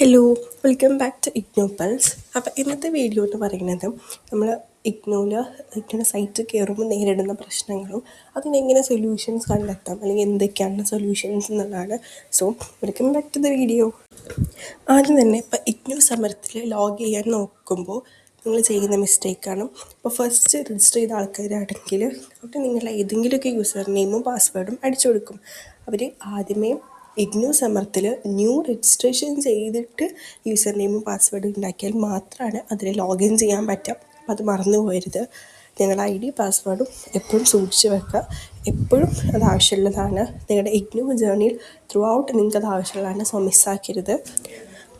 Hello, welcome back to IGNOU pulse. അപ്പോൾ ഇന്നത്തെ video എന്ന് പറയുന്നത് നമ്മൾ ഇഗ്നോയുടെ സൈറ്റ് കയറുമ്പോൾ നേരിടുന്ന പ്രശ്നങ്ങളും അതിനെങ്ങനെ സൊല്യൂഷൻസ് കണ്ടെത്താം അല്ലെങ്കിൽ എന്തൊക്കെയാണ് സൊല്യൂഷൻസ് എന്നുള്ളതാണ്. So welcome back to the video. ആദ്യം തന്നെ ഇപ്പോൾ ഇഗ്നോ സമരത്തിൽ ലോഗ് ചെയ്യാൻ നോക്കുമ്പോൾ നിങ്ങൾ ചെയ്യുന്ന മിസ്റ്റേക്കാണ്. ഇപ്പോൾ ഫസ്റ്റ് രജിസ്റ്റർ ചെയ്ത ആൾക്കാരാണെങ്കിൽ അവിടെ നിങ്ങൾ ഏതെങ്കിലുമൊക്കെ യൂസർ നെയിമും പാസ്വേഡും അടിച്ചു കൊടുക്കും. അവർ ആദ്യമേ ഇഗ്നോ സമരത്തിൽ ന്യൂ രജിസ്ട്രേഷൻ ചെയ്തിട്ട് യൂസർ നെയിമും പാസ്വേഡും ഉണ്ടാക്കിയാൽ മാത്രമാണ് അതിൽ ലോഗിൻ ചെയ്യാൻ പറ്റുക. അപ്പോൾ അത് മറന്നു പോകരുത്. നിങ്ങളുടെ ID പാസ്വേഡും എപ്പോഴും സൂക്ഷിച്ച് വെക്കുക. എപ്പോഴും അത് ആവശ്യമുള്ളതാണ്. നിങ്ങളുടെ ഇഗ്നോ ജേർണിയിൽ ത്രൂ ഔട്ട് നിങ്ങൾക്കത് ആവശ്യമുള്ളതാണ്. സോ മിസ്സാക്കരുത്.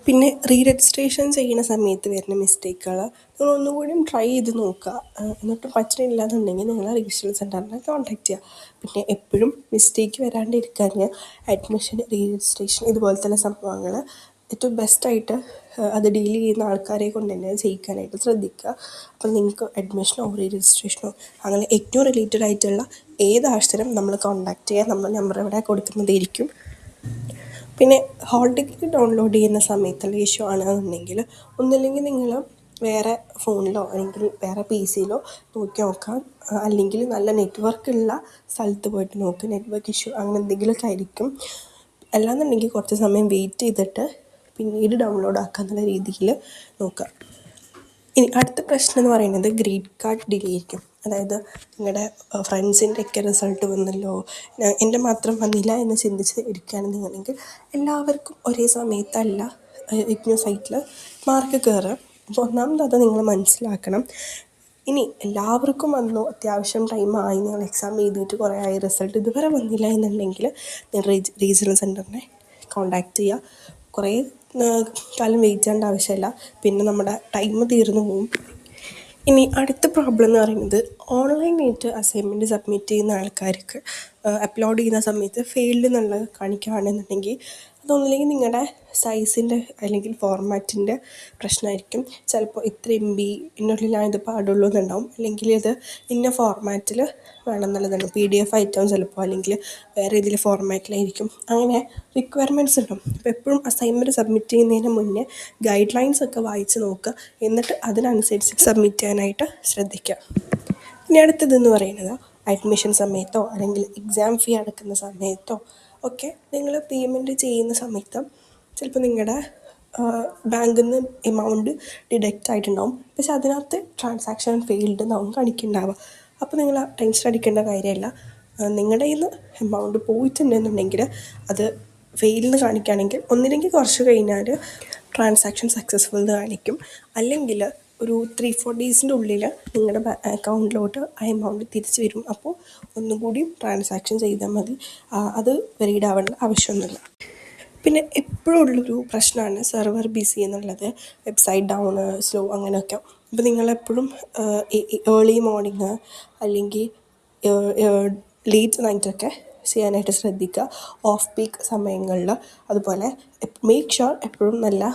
പിന്നെ രജിസ്ട്രേഷൻ ചെയ്യുന്ന സമയത്ത് വരുന്ന മിസ്റ്റേക്കുകൾ നിങ്ങൾ ഒന്നുകൂടിയും ട്രൈ ചെയ്ത് നോക്കുക. എന്നിട്ട് പറ്റുന്നില്ല എന്നുണ്ടെങ്കിൽ നിങ്ങൾ രജിസ്ട്രേഷൻ സെൻറ്ററിനെ കോൺടാക്ട് ചെയ്യുക. പിന്നെ എപ്പോഴും മിസ്റ്റേക്ക് വരാണ്ടിരിക്കാൻ അഡ്മിഷൻ രജിസ്ട്രേഷൻ ഇതുപോലത്തെ സംഭവങ്ങൾ ഏറ്റവും ബെസ്റ്റായിട്ട് അത് ഡീൽ ചെയ്യുന്ന ആൾക്കാരെ കൊണ്ട് തന്നെ ചെയ്യിക്കാനായിട്ട് ശ്രദ്ധിക്കുക. അപ്പോൾ നിങ്ങൾക്ക് അഡ്മിഷനോ രജിസ്ട്രേഷനോ അങ്ങനെ ഏറ്റവും റിലേറ്റഡ് ആയിട്ടുള്ള ഏത് ആവശ്യത്തിനും നമ്മൾ കോൺടാക്ട് ചെയ്യുക. നമ്മൾ നമ്പർ ഇവിടെ കൊടുക്കുന്നതായിരിക്കും. പിന്നെ ഹോൾ ടിക്കറ്റ് ഡൗൺലോഡ് ചെയ്യുന്ന സമയത്തുള്ള ഇഷ്യൂ ആണെന്നുണ്ടെങ്കിൽ ഒന്നില്ലെങ്കിൽ നിങ്ങൾ വേറെ ഫോണിലോ അല്ലെങ്കിൽ വേറെ PC നോക്കി നോക്കാം. അല്ലെങ്കിൽ നല്ല നെറ്റ്വർക്കുള്ള സ്ഥലത്ത് പോയിട്ട് നോക്കുക. നെറ്റ്വർക്ക് ഇഷ്യൂ അങ്ങനെ എന്തെങ്കിലുമൊക്കെ ആയിരിക്കും. അല്ലാന്നുണ്ടെങ്കിൽ കുറച്ച് സമയം വെയിറ്റ് ചെയ്തിട്ട് പിന്നീട് ഡൗൺലോഡ് ആക്കാന്നുള്ള രീതിയിൽ നോക്കുക. ഇനി അടുത്ത പ്രശ്നം എന്ന് പറയുന്നത് ഗ്രേഡ് കാർഡ് ഡിലേ ആയിരിക്കും. അതായത് നിങ്ങളുടെ ഫ്രണ്ട്സിൻ്റെയൊക്കെ റിസൾട്ട് വന്നല്ലോ, എൻ്റെ മാത്രം വന്നില്ല എന്ന് ചിന്തിച്ച് ഇരിക്കുകയാണെന്നുണ്ടെങ്കിൽ എല്ലാവർക്കും ഒരേ സമയത്തല്ല ഇഗ്നോ സൈറ്റിൽ മാർക്ക് കയറുക. അപ്പോൾ ഒന്നാമത് അത് നിങ്ങൾ മനസ്സിലാക്കണം. ഇനി എല്ലാവർക്കും വന്നു, അത്യാവശ്യം ടൈമായി, നിങ്ങൾ എക്സാം എഴുതിയിട്ട് കുറേ ആയി, റിസൾട്ട് ഇതുവരെ വന്നില്ല എന്നുണ്ടെങ്കിൽ നിങ്ങൾ റീജിയണൽ സെൻറ്ററിനെ കോൺടാക്റ്റ് ചെയ്യുക. കുറേ കാലം വെയിറ്റ് ചെയ്യേണ്ട ആവശ്യമില്ല. പിന്നെ നമ്മുടെ ടൈം തീർന്നു പോകും. ഇനി അടുത്ത പ്രോബ്ലം എന്ന് പറയുന്നത് ഓൺലൈനായിട്ട് അസൈൻമെൻറ്റ് സബ്മിറ്റ് ചെയ്യുന്ന ആൾക്കാർക്ക് അപ്ലോഡ് ചെയ്യുന്ന സമയത്ത് ഫെയിൽഡ് എന്നുള്ളത് കാണിക്കുകയാണെന്നുണ്ടെങ്കിൽ അതൊന്നുമില്ലെങ്കിൽ നിങ്ങളുടെ സൈസിൻ്റെ അല്ലെങ്കിൽ ഫോർമാറ്റിൻ്റെ പ്രശ്നമായിരിക്കും. ചിലപ്പോൾ ഇത്ര MB ഇതിനുള്ളിലാണ് ഇത് പാടുള്ളൂ എന്നുണ്ടാവും, അല്ലെങ്കിൽ ഇത് ഇന്ന ഫോർമാറ്റിൽ വേണം എന്നുള്ളതാണ്. PDF ആയിട്ടാവും ചിലപ്പോൾ, അല്ലെങ്കിൽ വേറെ ഏതെങ്കിലും ഫോർമാറ്റിലായിരിക്കും. അങ്ങനെ റിക്വയർമെൻറ്റ്സ് ഉണ്ടാവും. അപ്പോൾ എപ്പോഴും അസൈൻമെൻറ്റ് സബ്മിറ്റ് ചെയ്യുന്നതിന് മുന്നേ ഗൈഡ് ലൈൻസ് ഒക്കെ വായിച്ച് നോക്കുക. എന്നിട്ട് അതിനനുസരിച്ച് സബ്മിറ്റ് ചെയ്യാനായിട്ട് ശ്രദ്ധിക്കുക. ഇനി അടുത്തതെന്ന് പറയുന്നത് അഡ്മിഷൻ സമയത്തോ അല്ലെങ്കിൽ എക്സാം ഫീ അടക്കുന്ന സമയത്തോ ഒക്കെ നിങ്ങൾ പേയ്മെൻറ്റ് ചെയ്യുന്ന സമയത്ത് ചിലപ്പോൾ നിങ്ങളുടെ ബാങ്കിൽ നിന്ന് എമൗണ്ട് ഡിഡക്റ്റ് ആയിട്ടുണ്ടാവും. പക്ഷെ അതിനകത്ത് ട്രാൻസാക്ഷൻ ഫെയിൽഡ് എന്നാവും കാണിക്കുന്നുണ്ടാവുക. അപ്പോൾ നിങ്ങൾ ടെൻഷൻ അടിക്കേണ്ട കാര്യമല്ല. നിങ്ങളുടെ കയ്യിൽ നിന്ന് എമൗണ്ട് പോയിട്ടുണ്ടെന്നുണ്ടെങ്കിൽ അത് ഫെയിലെന്ന് കാണിക്കുകയാണെങ്കിൽ ഒന്നില്ലെങ്കിൽ കുറച്ച് കഴിഞ്ഞാൽ ട്രാൻസാക്ഷൻ സക്സസ്ഫുൾ എന്ന് കാണിക്കും. അല്ലെങ്കിൽ ഒരു 3-4 ഡേയ്സിൻ്റെ ഉള്ളിൽ നിങ്ങളുടെ അക്കൗണ്ടിലോട്ട് ആ എമൗണ്ട് തിരിച്ച് വരും. അപ്പോൾ ഒന്നുകൂടി ട്രാൻസാക്ഷൻ ചെയ്താൽ മതി. അത് വെരീഡ് ആവേണ്ട ആവശ്യമൊന്നുമില്ല. പിന്നെ എപ്പോഴും ഉള്ളൊരു പ്രശ്നമാണ് സെർവർ ബിസി എന്നുള്ളത്, വെബ്സൈറ്റ് ഡൗൺ, സ്ലോ അങ്ങനെയൊക്കെ. അപ്പോൾ നിങ്ങളെപ്പോഴും ഏർലി മോർണിംഗ് അല്ലെങ്കിൽ ലേറ്റ് നൈറ്റൊക്കെ ചെയ്യാനായിട്ട് ശ്രദ്ധിക്കുക, ഓഫ് പീക്ക് സമയങ്ങളിൽ. അതുപോലെ മേക്ക് ഷുവർ എപ്പോഴും നല്ല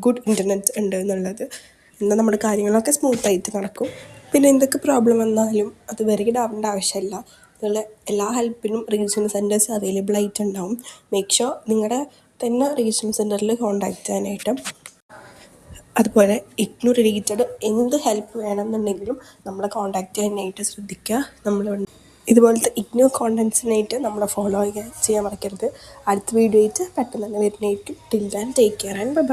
ഗുഡ് ഇൻ്റർനെറ്റ് ഉണ്ട് എന്നുള്ളത്. എന്നാൽ നമ്മുടെ കാര്യങ്ങളൊക്കെ സ്മൂത്തായിട്ട് നടക്കും. പിന്നെ എന്തൊക്കെ പ്രോബ്ലം വന്നാലും അത് വെരീഡ് ആവേണ്ട ആവശ്യമില്ല. നിങ്ങൾ എല്ലാ ഹെൽപ്പിനും റീജിയണൽ സെൻറ്റേഴ്സ് അവൈലബിൾ ആയിട്ടുണ്ടാവും. മേക്ക് ഷുവർ നിങ്ങളുടെ തന്നെ റീജിയണൽ സെൻറ്ററിൽ കോൺടാക്റ്റ് ചെയ്യാനായിട്ട്. അതുപോലെ ഇഗ്നോ റിലേറ്റഡ് എന്ത് ഹെൽപ്പ് വേണമെന്നുണ്ടെങ്കിലും നമ്മളെ കോൺടാക്റ്റ് ചെയ്യാനായിട്ട് ശ്രദ്ധിക്കുക. ഇതുപോലത്തെ ഇഗ്നോ കോണ്ടൻസിനായിട്ട് നമ്മളെ ഫോളോ ചെയ്യാൻ മറക്കരുത്. അടുത്ത വീഡിയോ ആയിട്ട് പെട്ടെന്ന് തന്നെ വരുന്നതായിരിക്കും. Till then take care and by.